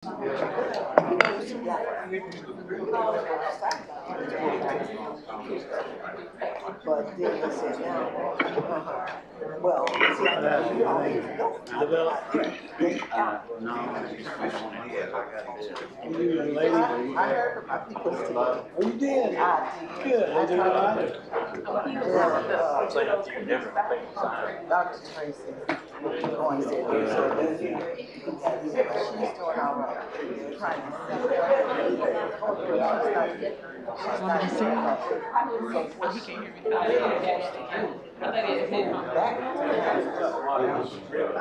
But then they said now, well, see, I know you always know. I heard from my people today. Oh, you did? I did. Good. They did all right? Dr. Tracy. Going to say, she's doing all right. They're trying to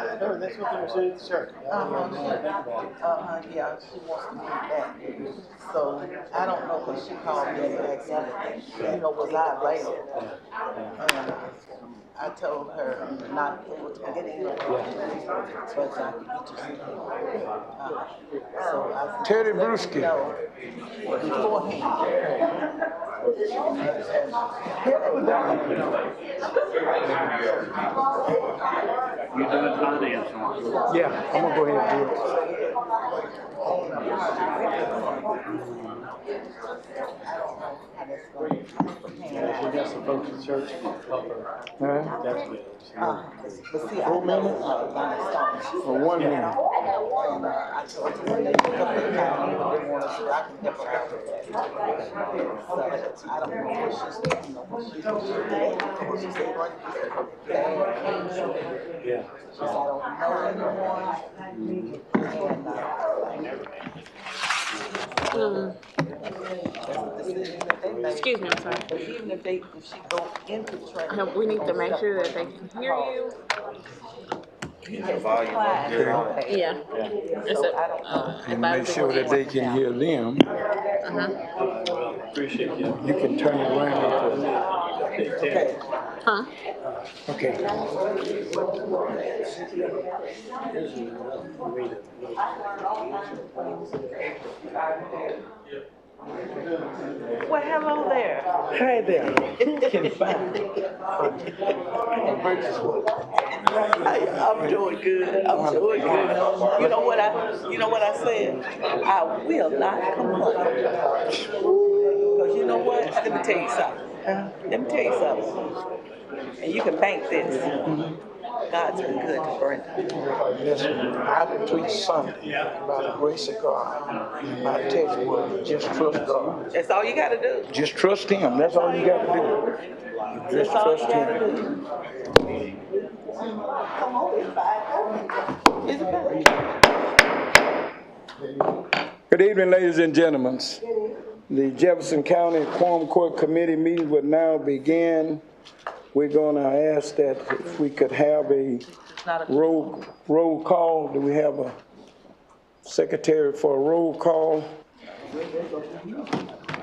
That's what they were saying at the church. yeah, she wants to be back. So I don't know what she called me and asked me, was I available? I told her not to get in, but I could get you so I said, Teddy Bruschi. Beforehand. You doing finance on? Yeah, I'm gonna go ahead and do it. We got some folks in church who help her. That's good. But see, 4 minutes? Or 1 minute? I told her they pick up their time when they want to, so I can help her out with that. So I don't know what she's doing, what she's doing. She said, right, Yeah. she said, I don't know anymore. Excuse me, I'm sorry. But even if she go into training, We need to make sure that they can hear you. Yeah. It's And make sure that they can hear them. Appreciate you. You can turn it around. okay. Huh? Okay. Well, hello there. Hi there. Who can find I'm doing good. I'm doing good. You know what I said? I will not complain. Because you know what? Let me tell you something. And you can bank this. God's been good to Brenda. Yes, I preach Sunday by the grace of God. My text was just trust God. That's all you got to do. Just trust Him. That's all you got to do. Just trust Him. Come on, it's 5:30. Is it better? Good evening, ladies and gentlemen. The Jefferson County Quorum Court Committee meeting will now begin. We're going to ask that if we could have a roll call. Do we have a secretary for a roll call?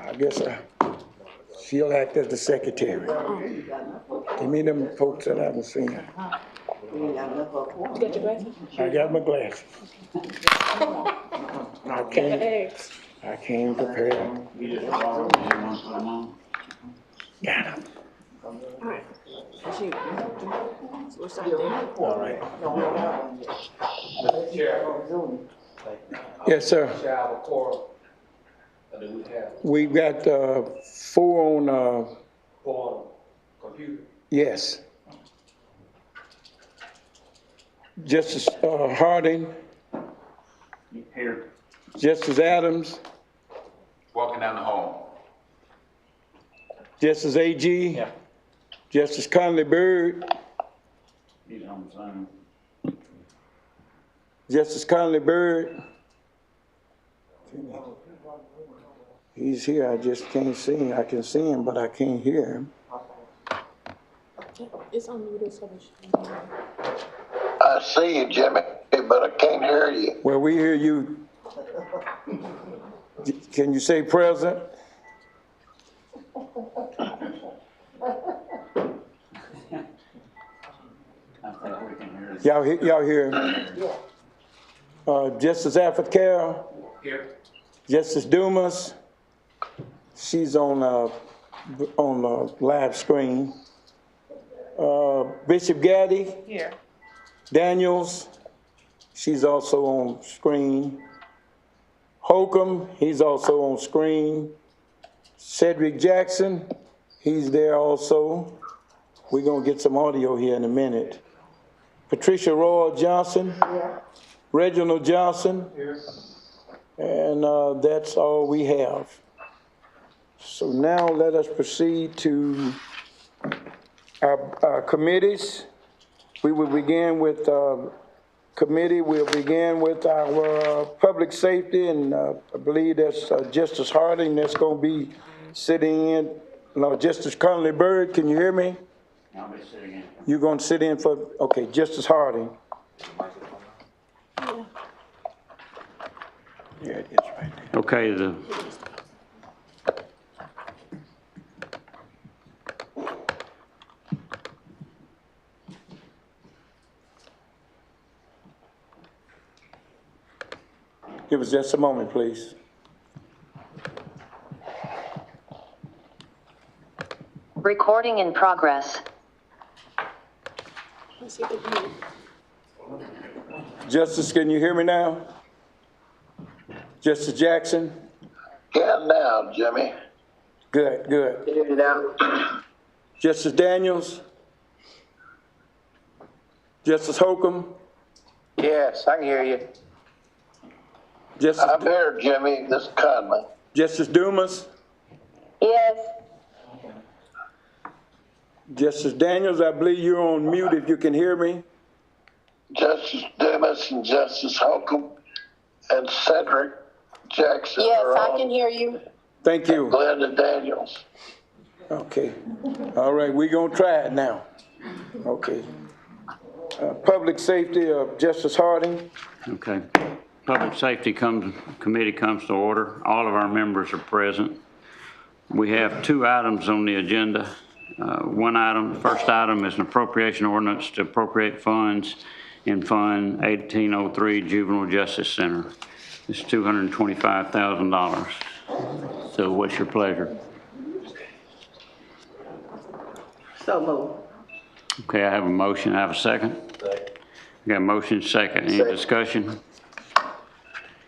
I guess she'll act as the secretary. Give me them folks that I haven't seen. You got your glasses? I got my glasses. I came prepared. You just borrow them, you want to put them on? Got them. Shoot. We're starting there. All right. Mr. Chair, Yes, sir. shall have a quorum. Do we have We've got 4 on, quorum computer? yes. Justice Harding, Here. Justice Adams, Walking down the hall. Justice A.G., Yeah. Justice Conley Byrd, He's on the phone. Justice Conley Byrd. He's here, I just can't see him. I can see him, but I can't hear him. It's on mute, so I see you, Jimmy, but I can't hear you. Well, we hear you. Can you say present? I think we can hear it. Y'all hear him? Justice Alfred Carroll, Here. Justice Dumas. She's on the live screen. Bishop Gaddy. Here. Daniels. She's also on screen. Holcomb, he's also on screen. Cedric Jackson, he's there also. We're gonna get some audio here in a minute. Patricia Royal Johnson, Reginald Johnson, and that's all we have. So now let us proceed to our committees. We will begin with committee. We'll begin with our public safety, and I believe that's Justice Harding that's going to be sitting in. No, Justice Conley Bird, can you hear me? I'll be sitting in. You're going to sit in for, okay, Justice Harding. Yeah, it is right there. Okay, Give us just a moment, please. Recording in progress. Let's see if they can hear. Justice, can you hear me now? Justice Jackson? Can now, Jimmy. Good, good. Can you hear me now? Justice Daniels? Justice Holcomb? Yes, I can hear you. Justice, I'm here, Jimmy. This is Conley. Justice Dumas? Yes. Justice Daniels, I believe you're on mute if you can hear me. Justice Dumas and Justice Holcomb and Cedric Jackson Yes, are I on. can hear you. Thank you. Glenda Daniels. Okay. All right, we're going to try it now. Okay. Public safety, Justice Harding. okay. Public Safety Committee comes to order. All of our members are present. We have 2 items on the agenda. One item, the first item is an appropriation ordinance to appropriate funds in Fund 1803 Juvenile Justice Center. It's $225,000. So what's your pleasure? So moved. Okay, I have a motion. I have a second. I got a motion, second. Any discussion?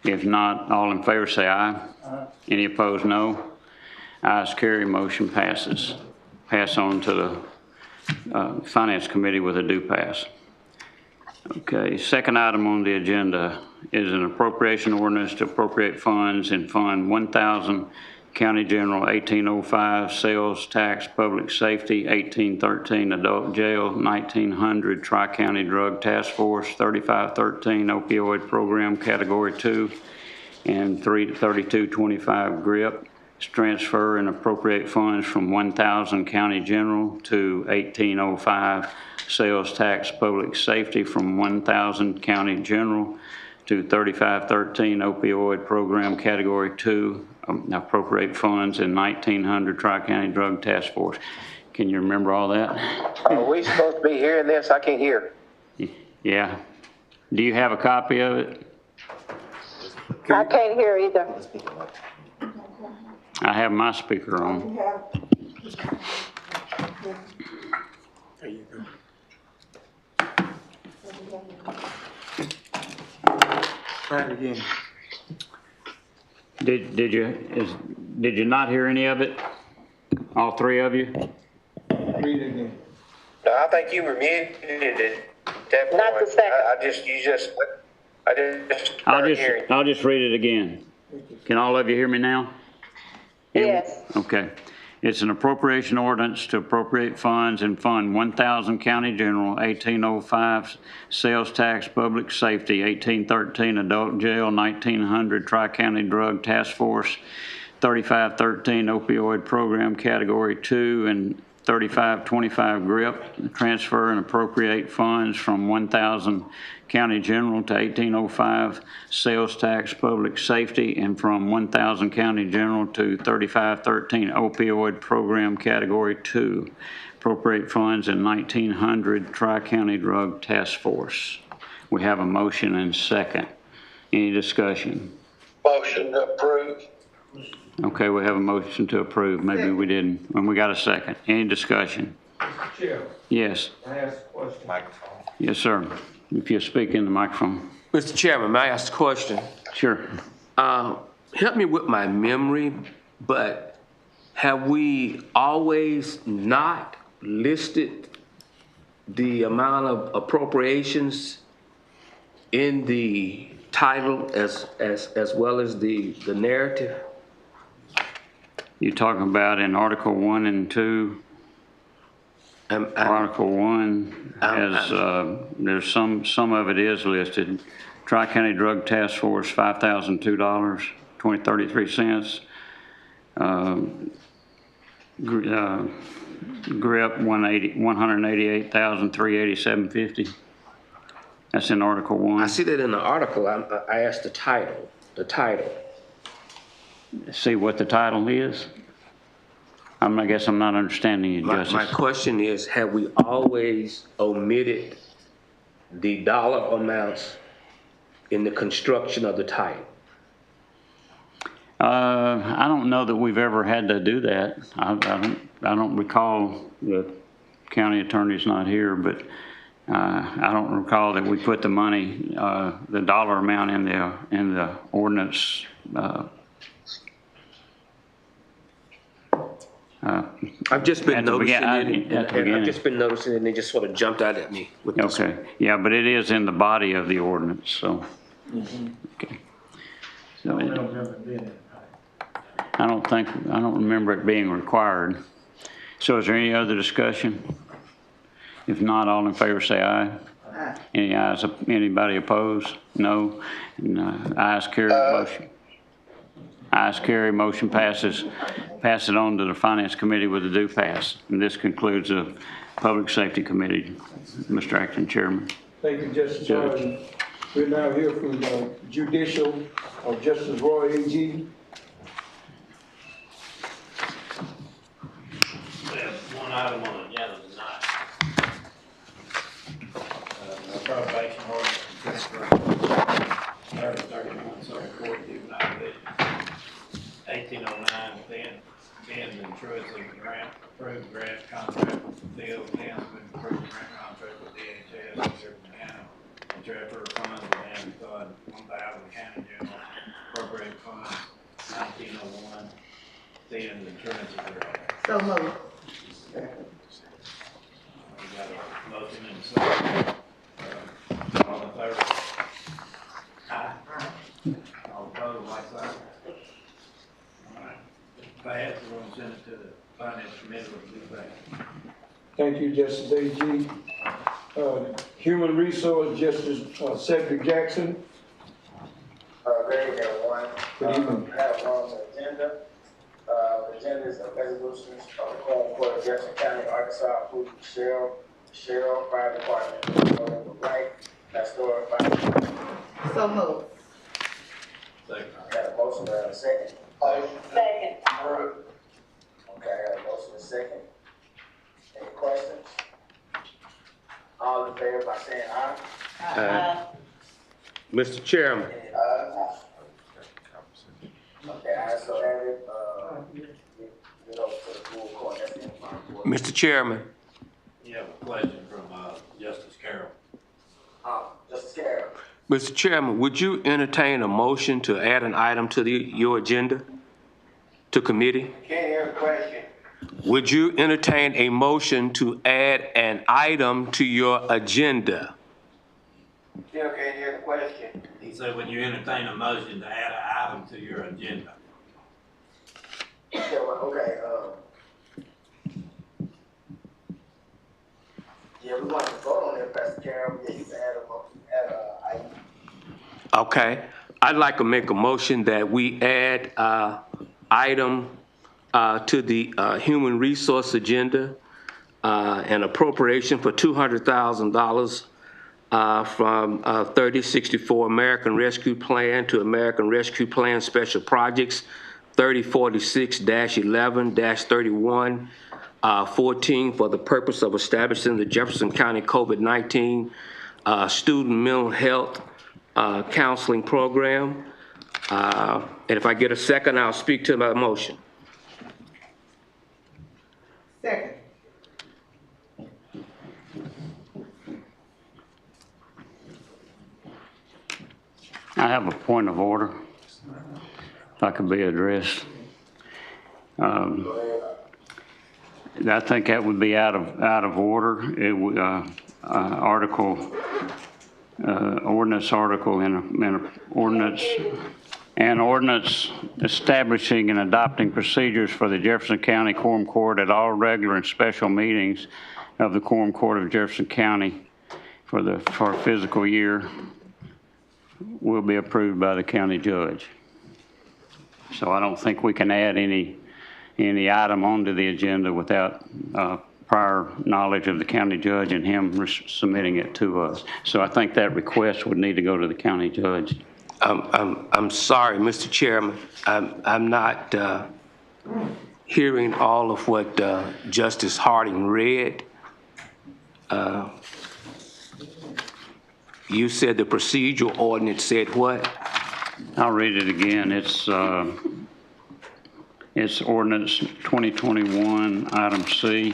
If not, all in favor say aye. Any opposed, no. Ayes carry, motion passes. Pass on to the Finance Committee with a due pass. Okay, second item on the agenda is an appropriation ordinance to appropriate funds in Fund 1000, County General 1805, Sales Tax, Public Safety 1813, Adult Jail 1900, Tri-County Drug Task Force 3513, Opioid Program Category 2, and 3225 GRIP. Transfer and appropriate funds from 1000 County General to 1805 Sales Tax Public Safety, from 1000 County General to 3513 Opioid Program Category 2, appropriate funds in 1900 Tri-County Drug Task Force. Can you remember all that? Are we supposed to be hearing this? I can't hear. Yeah. Do you have a copy of it? I can't hear either. I have my speaker on. There you go. Try it again. Did you not hear any of it? All 3 of you? Read it again. No, I think you were muted at that point. Not the second. I just started hearing. I'll just read it again. Can all of you hear me now? Yes. Okay. It's an appropriation ordinance to appropriate funds in Fund 1000 County General 1805 Sales Tax Public Safety 1813 Adult Jail 1900 Tri-County Drug Task Force 3513 Opioid Program Category 2 and 3525 GRIP. Transfer and appropriate funds from 1000 County General to 1805 Sales Tax Public Safety, and from 1000 County General to 3513 Opioid Program Category 2. Appropriate funds in 1900 Tri-County Drug Task Force. We have a motion and second. Any discussion? Motion to approve. Okay, we have a motion to approve. Maybe we didn't. And we got a second. Any discussion? Chair, Yes. can I ask a question? Yes, sir. If you speak in the microphone. Mr. Chairman, may I ask a question? Sure. help me with my memory, but have we always not listed the amount of appropriations in the title as well as the narrative? You're talking about in Article 1 and 2? Article 1 has, there's some of it is listed. Tri-County Drug Task Force, $5,002, 33 cents. GRIP, $188,387.50. That's in Article 1. I see that in the article. I asked the title. See what the title is? I guess I'm not understanding you, Justice. My question is, have we always omitted the dollar amounts in the construction of the title? I don't know that we've ever had to do that. I don't recall, the county attorney's not here, but I don't recall that we put the money, the dollar amount in the ordinance. I've just been noticing it, and I've just been noticing it, and they just sort of jumped out at me. With this Okay, yeah, but it is in the body of the ordinance, so. Okay. So I don't remember it being required. So is there any other discussion? If not, all in favor say aye. Aye. Any ayes, anybody opposed? No. And ayes carry, motion. Ayes carry, motion passes. Pass it on to the Finance Committee with a due pass. And this concludes the Public Safety Committee. Mr. Acting Chairman. Thank you, Justice Harden. We're now here from the Judicial of Justice Roy A.G. One item on the agenda tonight. Probation order transfer 31 Circuit Court, Juvenile Division, 1809, Ben's and Truitt's grant, approved grant contract with Phil, Ben's been approved grant contract with DHS, Jefferson County, and transfer funds and fund 1,000 county general appropriate funds, 1901, Ben's and Truitt's grant. So moved. We got a motion and a second. All in favor? Aye. All opposed, like sign. All right. Pass, we're gonna send it to the Finance Committee with due pass. Thank you, Justice A.G. Human Resource, Justice Cedric Jackson. Very good, one. Good evening. We have on the agenda. The agenda is a resolutions of the Quorum Court of Jefferson County, Arkansas, approving Cheryl Fire Department, the right, pastoral fire. So moved. Second. I got a motion, do I have a second? Second. Okay, I got a motion and a second. Any questions? All in favor by saying aye? Mr. Chairman. Any ayes? Okay, I so have it, get over to the full court, that's the end of my report. Mr. Chairman. You have a question from Justice Carroll. Justice Carroll. Mr. Chairman, would you entertain a motion to add an item to your agenda to committee? Can't hear the question. Would you entertain a motion to add an item to your agenda? Still can't hear the question. He said, when you entertain a motion to add an item to your agenda. Yeah, well, okay, yeah, we want to vote on it, Pastor Carroll. Yeah, you can add a item. Okay. I'd like to make a motion that we add item to the human resource agenda, an appropriation for $200,000 from 3064 American Rescue Plan to American Rescue Plan Special Projects 3046-11-31 14 for the purpose of establishing the Jefferson County COVID-19 student mental health counseling program. And if I get a second, I'll speak to my motion. Second. I have a point of order. if I could be addressed. I think that would be out of order. It would, ordinance article in an ordinance establishing and adopting procedures for the Jefferson County Quorum Court at all regular and special meetings of the Quorum Court of Jefferson County for fiscal year will be approved by the county judge. So I don't think we can add any item onto the agenda without prior knowledge of the county judge and him submitting it to us. So I think that request would need to go to the county judge. I'm sorry, Mr. Chairman. I'm not hearing all of what Justice Harding read. You said the procedural ordinance said what? I'll read it again. It's ordinance 2021, item C.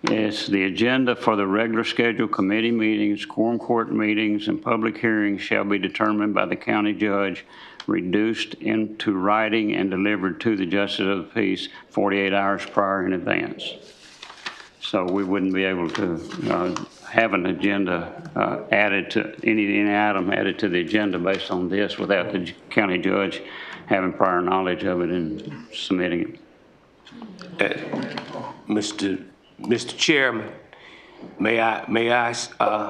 It's the agenda for the regular scheduled committee meetings, quorum court meetings, and public hearings shall be determined by the county judge, reduced into writing and delivered to the justice of the peace 48 hours prior in advance. So we wouldn't be able to have an agenda added to any item added to the agenda based on this without the county judge having prior knowledge of it and submitting it. Mr. Chairman, may I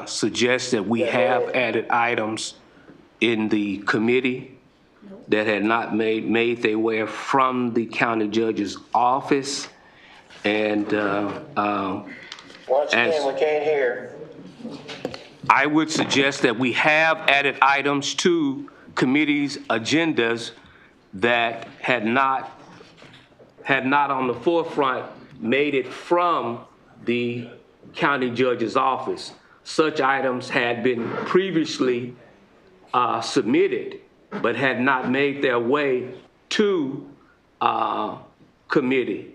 suggest that we have added items in the committee that had not made their way from the county judge's office, and Once again, we can't hear. I would suggest that we have added items to committees' agendas that had not on the forefront made it from the county judge's office. Such items had been previously submitted, but had not made their way to committee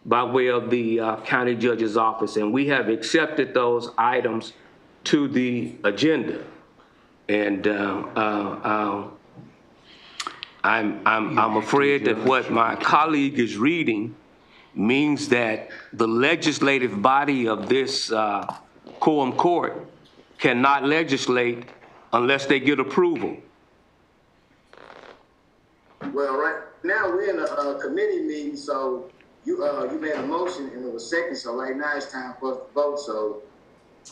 by way of the county judge's office. And we have accepted those items to the agenda. And I'm afraid that what my colleague is reading means that the legislative body of this quorum court cannot legislate unless they get approval. Well, right now we're in a committee meeting, so you made a motion and it was second, so right now it's time for us to vote. So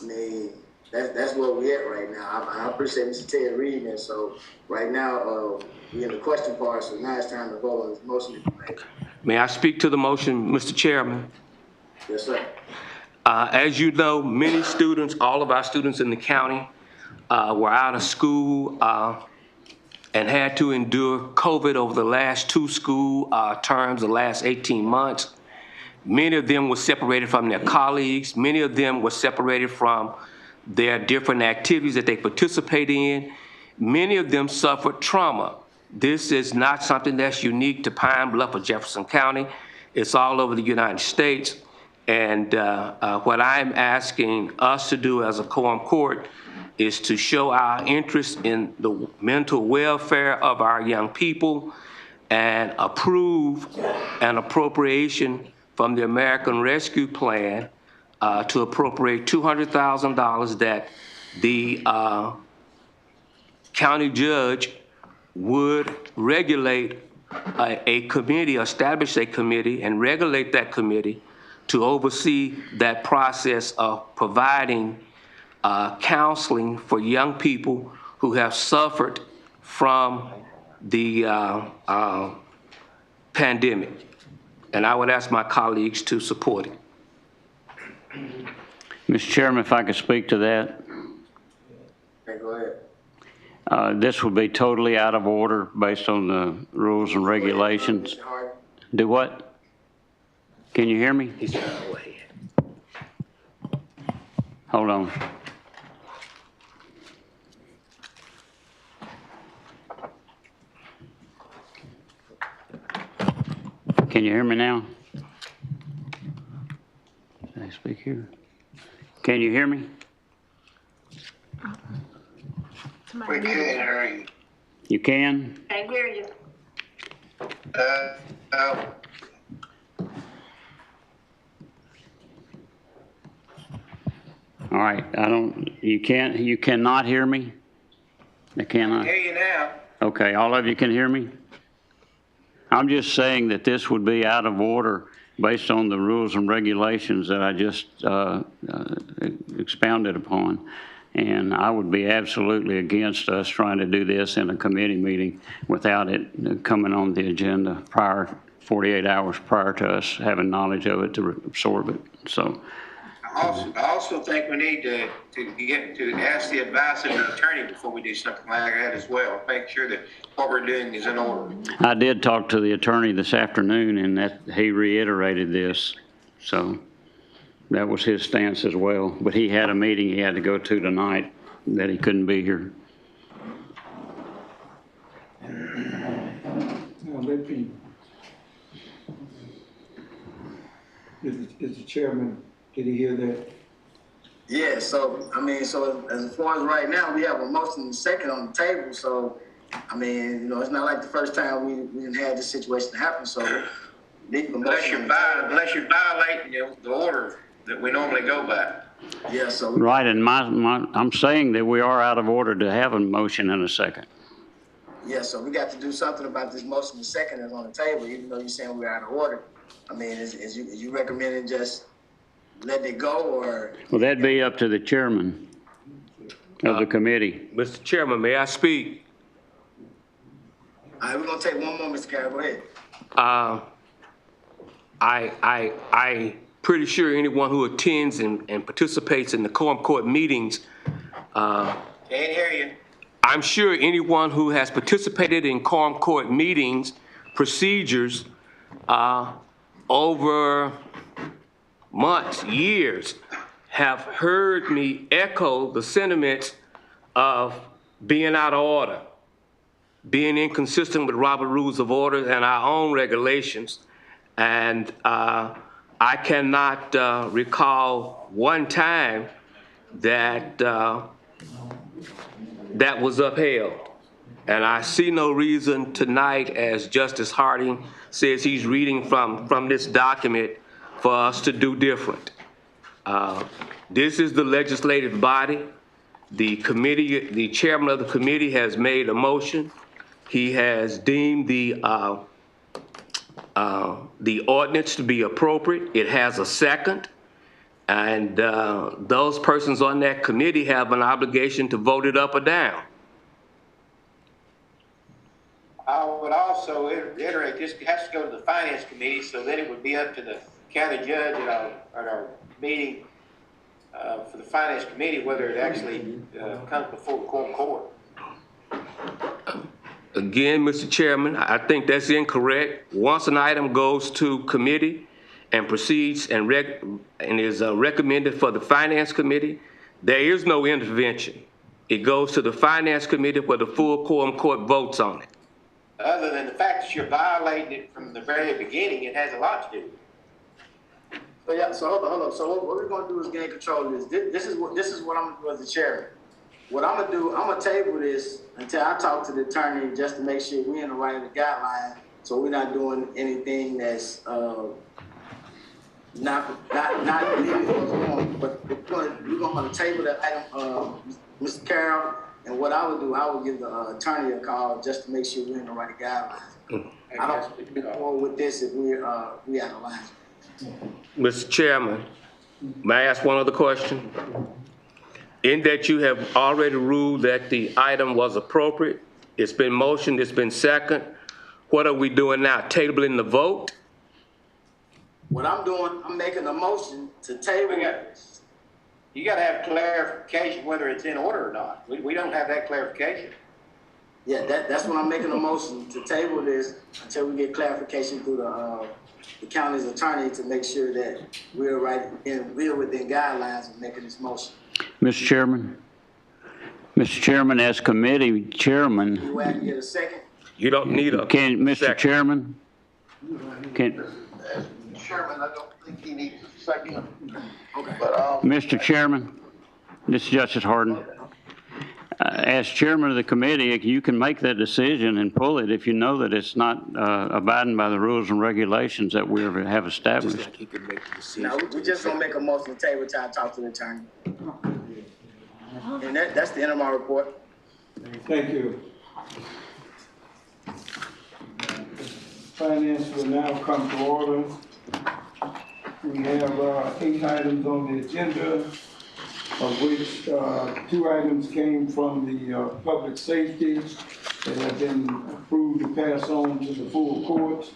I mean, that's where we're at right now. I appreciate Mr. Ted reading it. So right now we're in the question part, so now it's time to vote on this motion that you made. May I speak to the motion, Mr. Chairman? Yes, sir. As you know, many students, all of our students in the county were out of school and had to endure COVID over the last 2 school terms, the last 18 months. Many of them were separated from their colleagues. Many of them were separated from their different activities that they participate in. Many of them suffered trauma. This is not something that's unique to Pine Bluff or Jefferson County. It's all over the United States. And what I'm asking us to do as a quorum court is to show our interest in the mental welfare of our young people and approve an appropriation from the American Rescue Plan to appropriate $200,000 that the county judge would regulate a committee, establish a committee, and regulate that committee to oversee that process of providing counseling for young people who have suffered from the pandemic. And I would ask my colleagues to support it. Mr. Chairman, if I could speak to that. Okay, go ahead. This would be totally out of order based on the rules and regulations. Do what? Can you hear me? He's away. Hold on. Can you hear me now? Can I speak here? Can you hear me? We can't hear you. You can? I hear you. Uh, All right, you cannot hear me? I cannot? Hear you now. Okay, all of you can hear me? I'm just saying that this would be out of order based on the rules and regulations that I just expounded upon. And I would be absolutely against us trying to do this in a committee meeting without it coming on the agenda 48 hours prior to us having knowledge of it to absorb it. So. I also think we need to ask the advice of the attorney before we do something like that as well. Make sure that what we're doing is in order. I did talk to the attorney this afternoon, and that he reiterated this. So that was his stance as well. But he had a meeting he had to go to tonight that he couldn't be here. Is the chairman, did he hear that? Yeah, so, I mean, so as far as right now, we have a motion and second on the table, so, I mean, you know, it's not like the first time we didn't have this situation happen, so. Unless you're violating the order that we normally go by. Yeah, so. Right, and I'm saying that we are out of order to have a motion in a second. Yeah, so we got to do something about this motion and second that's on the table, even though you're saying we're out of order. I mean, is you recommending just letting it go, or? Well, that'd be up to the chairman of the committee. Mr. Chairman, may I speak? All right, we're gonna take one more, Mr. Carroll, go ahead. I pretty sure anyone who attends and participates in the Quorum Court meetings, Can't hear you. I'm sure anyone who has participated in Quorum Court meetings, procedures, over months, years, have heard me echo the sentiments of being out of order, being inconsistent with Robert Rules of Order and our own regulations. And I cannot recall one time that that was upheld. And I see no reason tonight, as Justice Harding says he's reading from this document, for us to do different. This is the legislative body. The committee, the chairman of the committee has made a motion. He has deemed the ordinance to be appropriate. It has a second. And those persons on that committee have an obligation to vote it up or down. I would also reiterate, this has to go to the finance committee, so then it would be up to the county judge at our meeting for the finance committee whether it actually comes before the Quorum Court. Again, Mr. Chairman, I think that's incorrect. Once an item goes to committee and proceeds and is recommended for the finance committee, there is no intervention. It goes to the finance committee where the full Quorum Court votes on it. Other than the fact that you're violating it from the very beginning, it has a lot to do. So yeah, so hold on. So what we're gonna do is gain control of this. This is what I'm gonna do as the chairman. What I'm gonna do, I'm gonna table this until I talk to the attorney just to make sure we're in the right of the guideline, so we're not doing anything that's not leaving what's going. But we're gonna table that item, Mr. Carroll. And what I would do, I would give the attorney a call just to make sure we're in the right guidelines. I don't move forward with this if we out of line. Mr. Chairman, may I ask one other question? In that you have already ruled that the item was appropriate, it's been motioned, it's been second, what are we doing now? Tabling the vote? What I'm doing, I'm making a motion to table. You got to have clarification whether it's in order or not. We don't have that clarification. Yeah, that's when I'm making a motion to table this until we get clarification through the county's attorney to make sure that we're within guidelines of making this motion. Mr. Chairman, as committee chairman. You have to get a second? You don't need a Mr. second. Chairman? Chairman, I don't think he needs a second. Okay. But Mr. Chairman, this is Justice Harden. As chairman of the committee, you can make that decision and pull it if you know that it's not abiding by the rules and regulations that we have established. No, we just gonna make a motion to table till I talk to the attorney. And that's the end of my report. Thank you. Finance will now come to order. We have 8 items on the agenda, of which 2 items came from the public safety that have been approved to pass on to the full courts.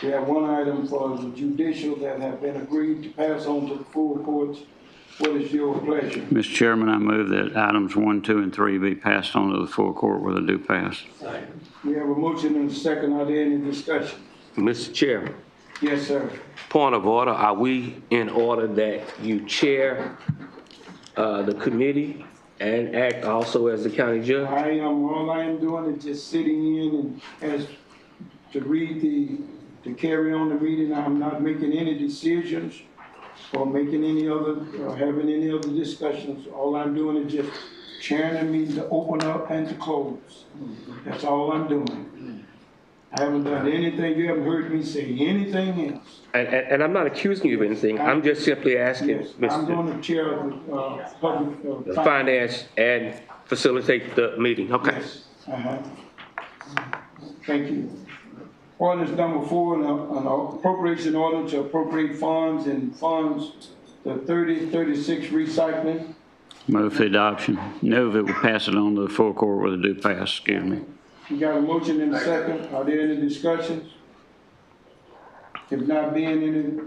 We have 1 item for the judicial that have been agreed to pass on to the full courts. What is your pleasure? Mr. Chairman, I move that items 1, 2, and 3 be passed on to the full court with a due pass. We have a motion and a second. Are there any discussion? Mr. Chairman, Yes, sir. point of order, are we in order that you chair the committee and act also as the county judge? All I am doing is just sitting in and as to read to carry on the meeting. I'm not making any decisions or making any other, or having any other discussions. All I'm doing is just chairing the meeting to open up and to close. That's all I'm doing. I haven't done anything. You haven't heard me say anything else. And I'm not accusing you of anything. I'm just simply asking, Yes, I'm going to chair the public the finance and facilitate the meeting. Okay. Yes. Thank you. Ordinance number 4, an appropriation order to appropriate funds and funds the 3036 recycling. Move for adoption. Move it will pass it on to the full court with a due pass, excuse me. You got a motion and a second. Are there any discussions? If not being any,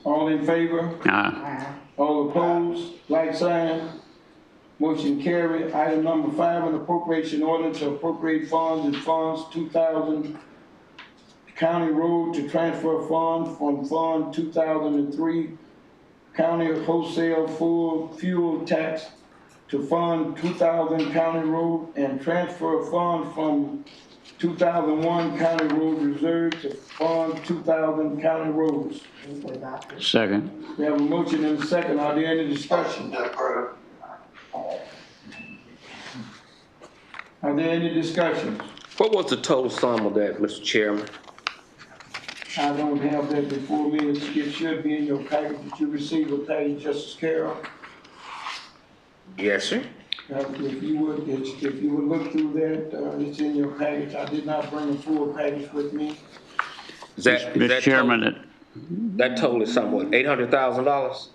all in favor? Aye. All opposed? Like sign. Motion carried. Item number 5, an appropriation order to appropriate funds and funds 2000 county road to transfer fund from fund 2003 county wholesale full fuel tax to fund 2000 county road and transfer fund from 2001 county road reserve to fund 2000 county roads. Second. We have a motion and a second. Are there any discussion? Are there any discussions? What was the total sum of that, Mr. Chairman? I don't have that before me. It should be in your package that you received a package, Justice Carroll. Yes, sir. If you would look through that, it's in your package. I did not bring a full package with me. Mr. Chairman, that total is somewhat $800,000.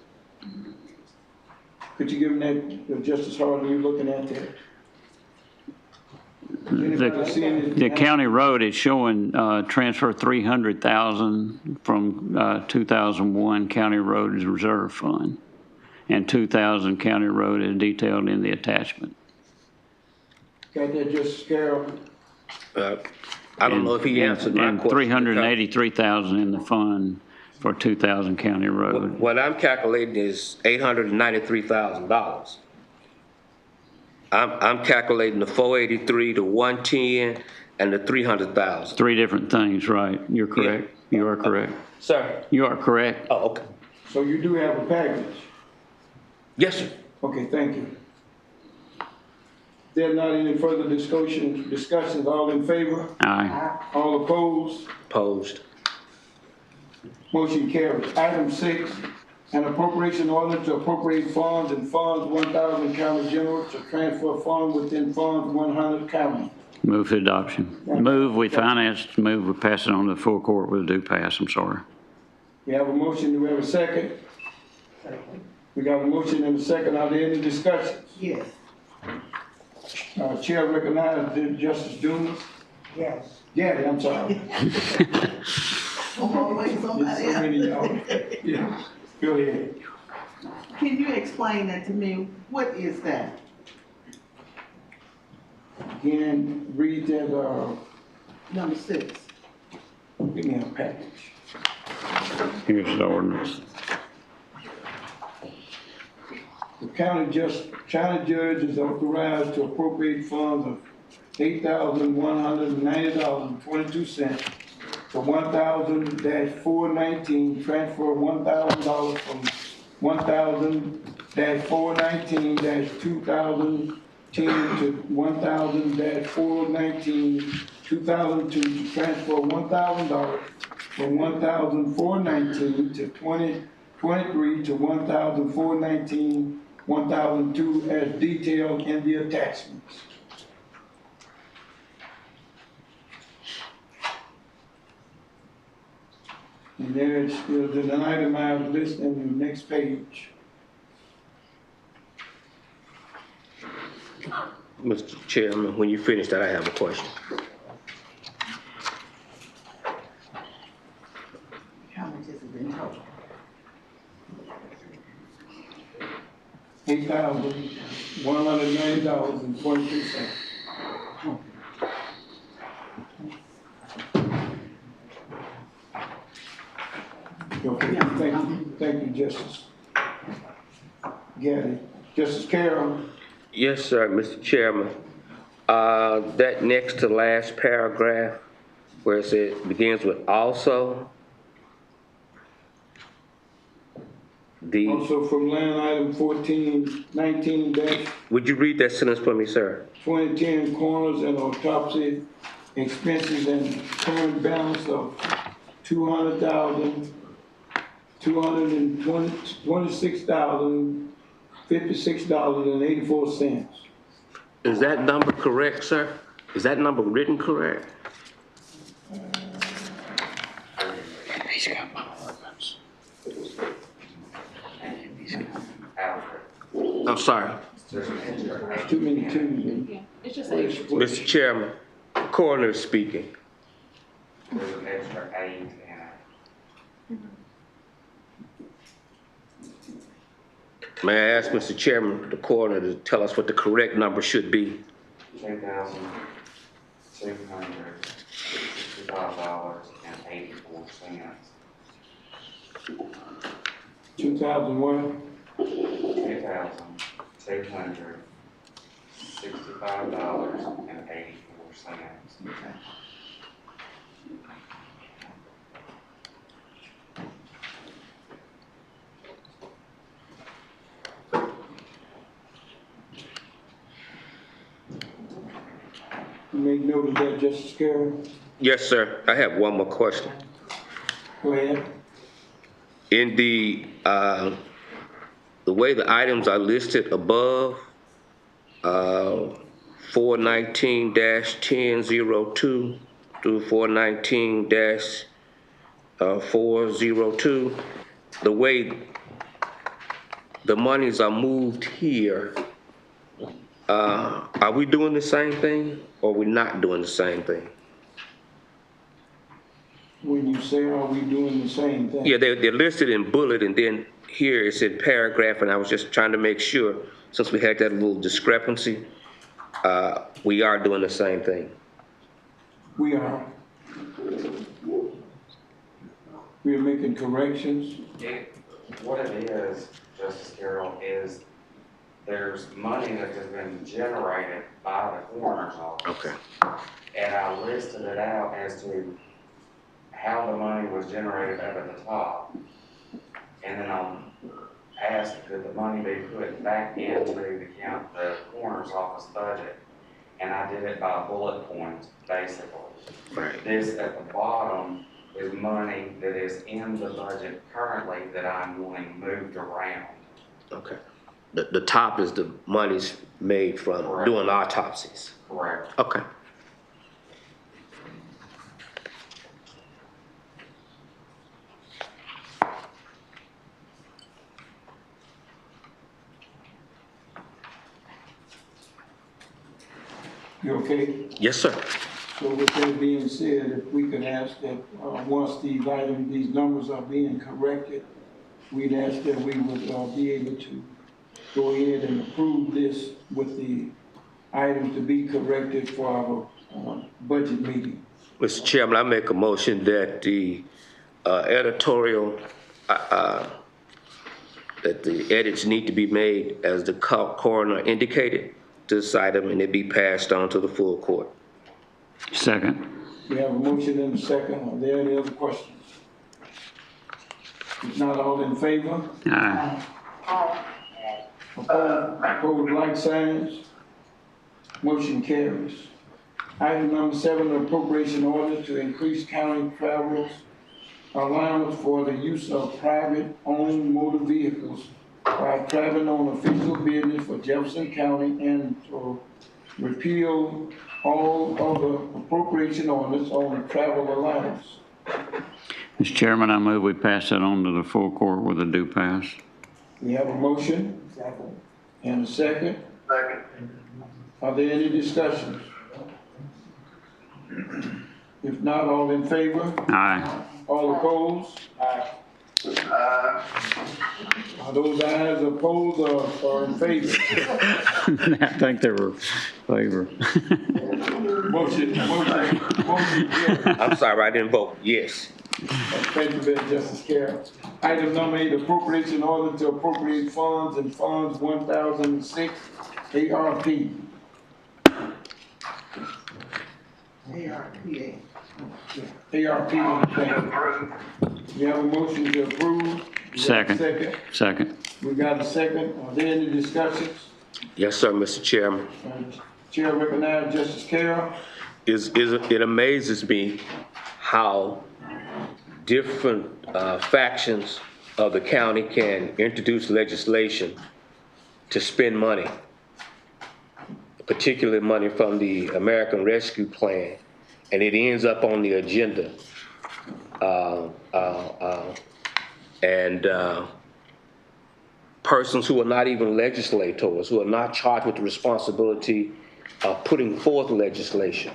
Could you give me that, Justice Harlan, you looking at that? the county road is showing transfer 300,000 from 2001 county road reserve fund, and 2,000 county road is detailed in the attachment. Got that, Justice Carroll? I don't know if he answered my question. 383,000 in the fund for 2,000 county road. What I'm calculating is $893,000. I'm calculating the 483, the 110, and the 300,000. 3 different things, right? You're correct. Yeah. You are correct. Sir? You are correct. Oh, okay. So you do have a package? Yes, sir. Okay, thank you. There not any further discussions, all in favor? Aye. All opposed? Opposed. Motion carries. Item 6, an appropriation order to appropriate funds in funds 1,000 county general to transfer fund within funds 100 county. Move for adoption. Move we finance, move we pass it on to the full court with a due pass, I'm sorry. We have a motion, do we have a second? We got a motion and a second, are there any discussions? Yes. Chair recognizes Justice Dumas. Yes. Yeah, I'm sorry. Always somebody So many else. y'all. Yeah, go ahead. Can you explain that to me? What is that? Again, read that, Number 6. give me a package. Here's the ordinance. The county judge is authorized to appropriate funds of $8,190.22 for 1,000-419, transfer $1,000 from 1,000-419-2,000 to 1000-419, 2002 to transfer $1,000 from 1419 to 2023 to 1419, 1002 as detailed in the attachments. And there's an itemized list on the next page. Mr. Chairman, when you finish that, I have a question. How much has it been total? $8,190.22. Okay, thank you, Justice Gaddy. Justice Carroll. Yes, sir, Mr. Chairman. That next to last paragraph, where it says, begins with also. Also from line item 1419 Would you read that sentence for me, sir? 2010 corners and autopsy expenses and current balance of $226,056.84. Is that number correct, sir? Is that number written correct? He's got my ordinance. I'm sorry. Too many twos. Yeah, it's just Mr. Chairman, coroner is speaking. There's an extra 8 in it. May I ask Mr. Chairman, the coroner, to tell us what the correct number should be? $2,265.84. 2000 what? $2,265.84. You make note of that, Justice Carroll. Yes, sir. I have one more question. Go ahead. In the way the items are listed above, 419-1002 through 419-402, the way the monies are moved here, are we doing the same thing or are we not doing the same thing? When you say, are we doing the same thing? Yeah, they're listed in bullet, and then here it's in paragraph, and I was just trying to make sure, since we had that little discrepancy, we are doing the same thing. We are. We are making corrections. What it is, Justice Carroll, is there's money that has been generated by the coroner's office. Okay. And I listed it out as to how the money was generated up at the top. And then I asked could the money be put back into the coroner's office budget. And I did it by bullet points, basically. Right. This at the bottom is money that is in the budget currently that I'm wanting moved around. Okay. The top is the monies made from Correct. doing autopsies. Correct. Okay. You okay? Yes, sir. So with that being said, if we could ask that once these items, these numbers are being corrected, we'd ask that we would be able to go ahead and approve this with the items to be corrected for our budget meeting. Mr. Chairman, I make a motion that the editorial, that the edits need to be made as the coroner indicated to this item, and it be passed on to the full court. Second. We have a motion and a second. Are there any other questions? If not, all in favor? Aye. Opposed, like signs? Motion carries. Item number 7, appropriation order to increase county travelers allowance for the use of private-owned motor vehicles while traveling on official business for Jefferson County and to repeal all other appropriation orders on travel allowance. Mr. Chairman, I move we pass that on to the full court with a due pass. We have a motion and a second. Second. Are there any discussions? If not, all in favor? Aye. All opposed? Aye. Are those ayes opposed or in favor? I think they were favor. Motion. I'm sorry, I didn't vote. Yes. Thank you, Mr. Justice Carroll. Item number 8, appropriation order to appropriate funds in funds 1006 ARP. ARP. We have a motion to approve. Second. We got a second. Are there any discussions? Yes, sir, Mr. Chairman. Chair recognizes Justice Carroll. It amazes me how different factions of the county can introduce legislation to spend money, particularly money from the American Rescue Plan, and it ends up on the agenda. Persons who are not even legislators, who are not charged with the responsibility of putting forth legislation,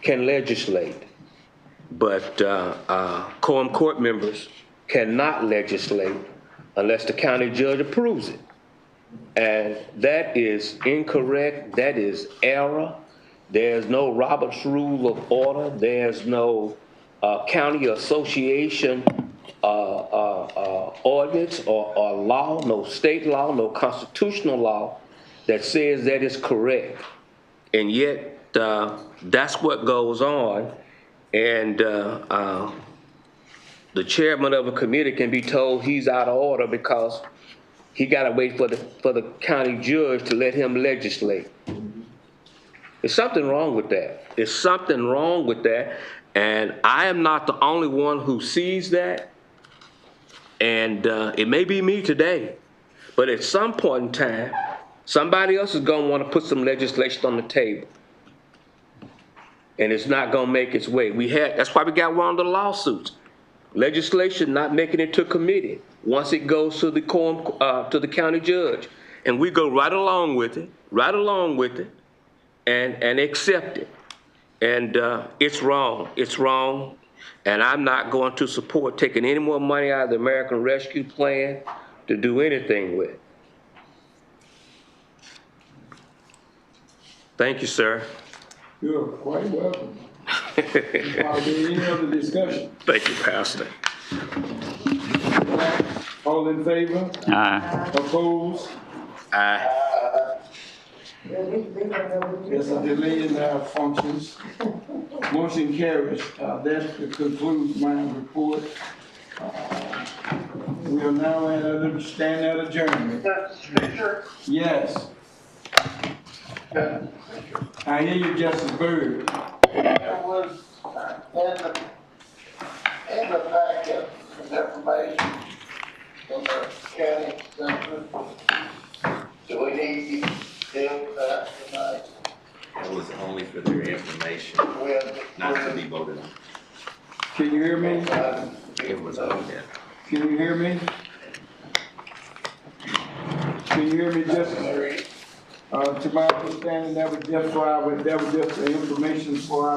can legislate. But quorum court members cannot legislate unless the county judge approves it. And that is incorrect. That is error. There's no Robert's Rule of Order. There's no county association ordinance or law, no state law, no constitutional law that says that is correct. And yet that's what goes on. And the chairman of a committee can be told he's out of order because he got to wait for the county judge to let him legislate. There's something wrong with that. There's something wrong with that. And I am not the only one who sees that. And it may be me today, but at some point in time, somebody else is going to want to put some legislation on the table. And it's not going to make its way. That's why we got one of the lawsuits. Legislation not making it to committee once it goes to the to the county judge. And we go right along with it, and accept it. And it's wrong. It's wrong. And I'm not going to support taking any more money out of the American Rescue Plan to do anything with. Thank you, sir. You're quite welcome. Are there any other discussion? Thank you, Pastor. All in favor? Aye. Opposed? Aye. There's a delay in our functions. Motion carries. That concludes my report. We are now at a stand at adjournment. Speaker? Yes. I hear you, Justice Byrd. There was in the packet some information from the county census. Do we need to deal with that tonight? It was only for their information, not to be voted on. Can you hear me? It was on there. Can you hear me? Can you hear me, Justice? To my understanding, that was just the information for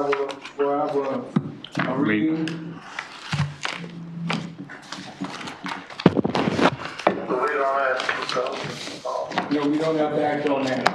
our reading. No, we don't have to act on that.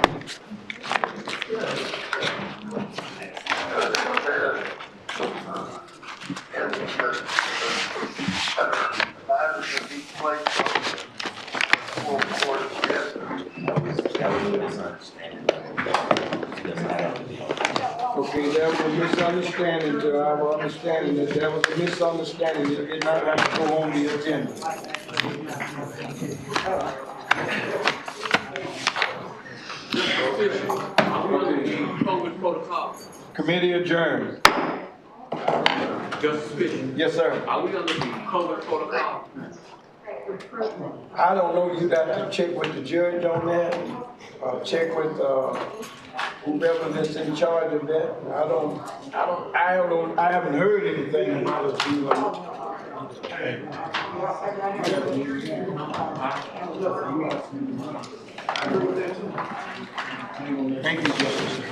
Okay, that was a misunderstanding to our understanding that was a misunderstanding. It did not have to go on the agenda. COVID protocol. Committee adjourned. Justice Fisher, Yes, sir. are we under the COVID protocol? I don't know, you got to check with the judge on that, check with, whoever is in charge of that. I haven't heard anything about it. Thank you, Justice.